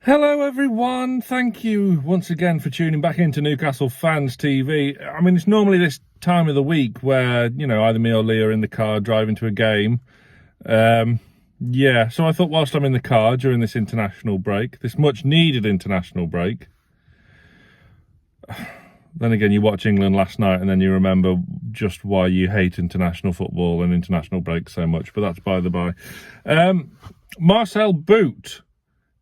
Hello everyone, thank you once again for tuning back into Newcastle Fans TV. I mean, it's normally this time of the week where, you know, either me or Lee are in the car driving to a game. So I thought whilst I'm in the car during this international break, this much needed international break, then again you watch England last night and then you remember just why you hate international football and international breaks so much, but that's by the by. Marcel Boot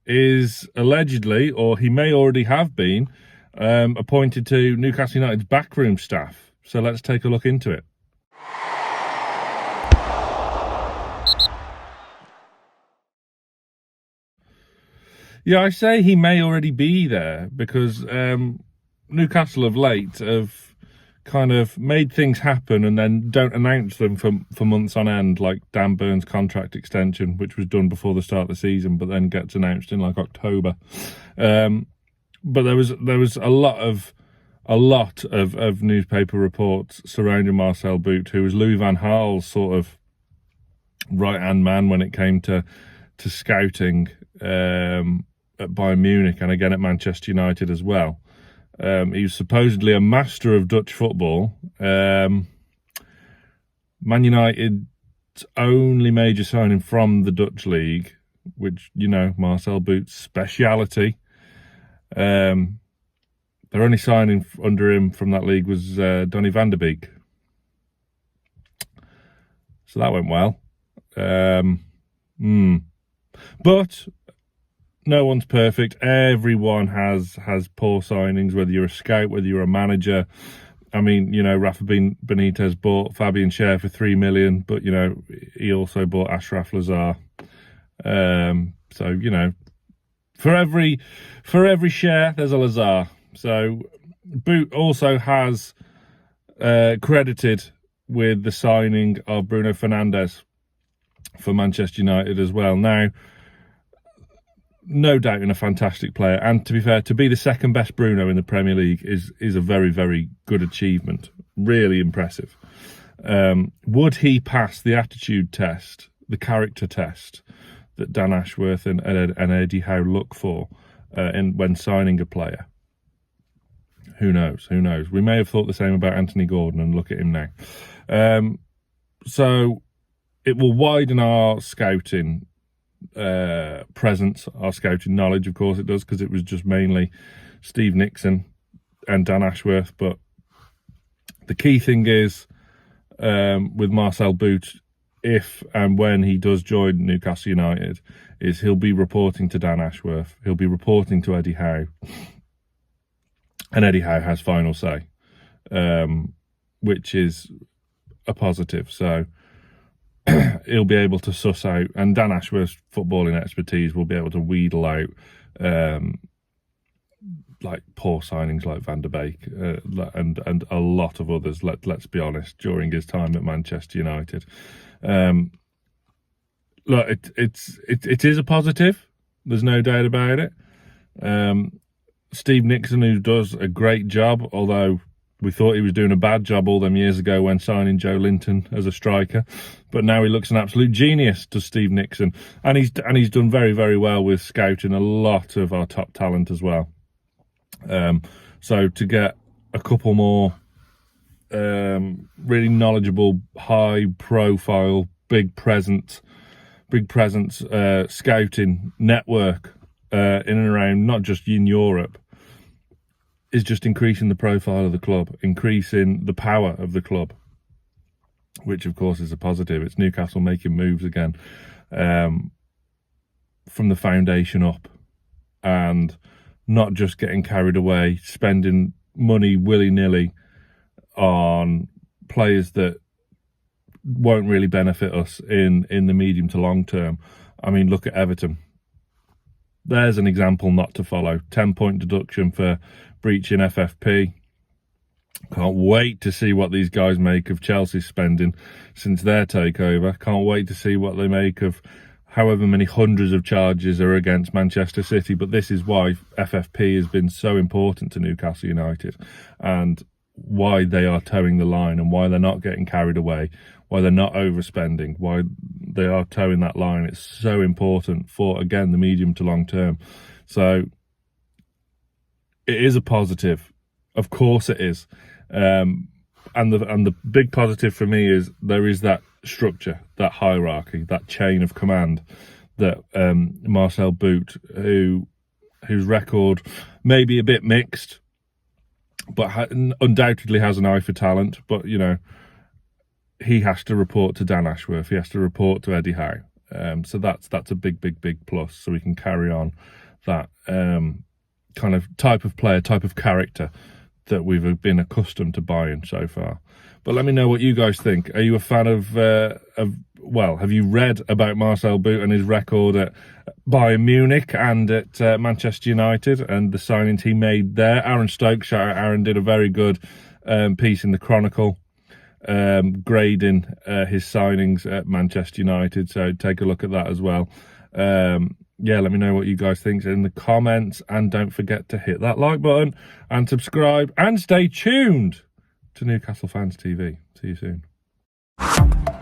is allegedly, or he may already have been, appointed to Newcastle United's backroom staff. So let's take a look into it. Yeah, I say he may already be there because Newcastle of late have kind of made things happen and then don't announce them for months on end, like Dan Burns' contract extension, which was done before the start of the season, but then gets announced in like October. But there was a lot of newspaper reports surrounding Marcel Boot, who was Louis van Gaal's sort of right-hand man when it came to scouting at Bayern Munich and again at Manchester United as well. He was supposedly a master of Dutch football. Man United's only major signing from the Dutch league, which, you know, Marcel Boot's speciality. Their only signing under him from that league was Donny van der Beek. So that went well. But no one's perfect. Everyone has poor signings, whether you're a scout, whether you're a manager. I mean, you know, Rafa Benitez bought Fabian Schär for $3 million, but, you know, he also bought Ashraf Lazar. So, you know, for every Schär, there's a Lazar. So Boot also has credited with the signing of Bruno Fernandez for Manchester United as well. Now, no doubt in a fantastic player, and to be fair, to be the second best Bruno in the Premier League is a very, very good achievement. Really impressive. Would he pass the attitude test, the character test that Dan Ashworth and Eddie Howe look for when signing a player? Who knows? Who knows? We may have thought the same about Anthony Gordon, and look at him now. So it will widen our scouting presence, our scouting knowledge. Of course it does, because it was just mainly Steve Nixon and Dan Ashworth. But the key thing is with Marcel Boot, if and when he does join Newcastle United, is he'll be reporting to Dan Ashworth, he'll be reporting to Eddie Howe, and Eddie Howe has final say, which is a positive. So he'll be able to suss out, and Dan Ashworth's footballing expertise will be able to wheedle out like poor signings like Van der Beek and a lot of others. Let's be honest, during his time at Manchester United. Look, it is a positive. There's no doubt about it. Steve Nixon, who does a great job, although we thought he was doing a bad job all them years ago when signing Joe Linton as a striker, but now he looks an absolute genius to Steve Nixon, and he's done very, very well with scouting a lot of our top talent as well. So to get a couple more really knowledgeable, high-profile, big presence scouting network in and around, not just in Europe, is just increasing the profile of the club, increasing the power of the club, which of course is a positive. It's Newcastle making moves again from the foundation up, and not just getting carried away, spending money willy-nilly on players that won't really benefit us in the medium to long term. I mean, look at Everton. There's an example not to follow. 10-point deduction for breaching FFP. Can't wait to see what these guys make of Chelsea's spending since their takeover. Can't wait to see what they make of however many hundreds of charges are against Manchester City. But this is why FFP has been so important to Newcastle United, and why they are towing the line, and why they're not getting carried away, why they're not overspending, why they are towing that line. It's so important for, again, the medium to long term. So it is a positive, of course it is, and the big positive for me is there is that structure, that hierarchy, that chain of command that Marcel Boot, whose record may be a bit mixed, but undoubtedly has an eye for talent. But you know, he has to report to Dan Ashworth, he has to report to Eddie Howe, so that's a big plus, so we can carry on that kind of type of player, type of character that we've been accustomed to buying so far. But let me know what you guys think. Are you a fan of well, have you read about Marcel Boot and his record at Bayern Munich and at Manchester United and the signings he made there? Aaron Stokes, shout out Aaron, did a very good piece in the Chronicle grading his signings at Manchester United, so take a look at that as well. Yeah, let me know what you guys think in the comments, and don't forget to hit that like button and subscribe and stay tuned to Newcastle Fans TV. See you soon.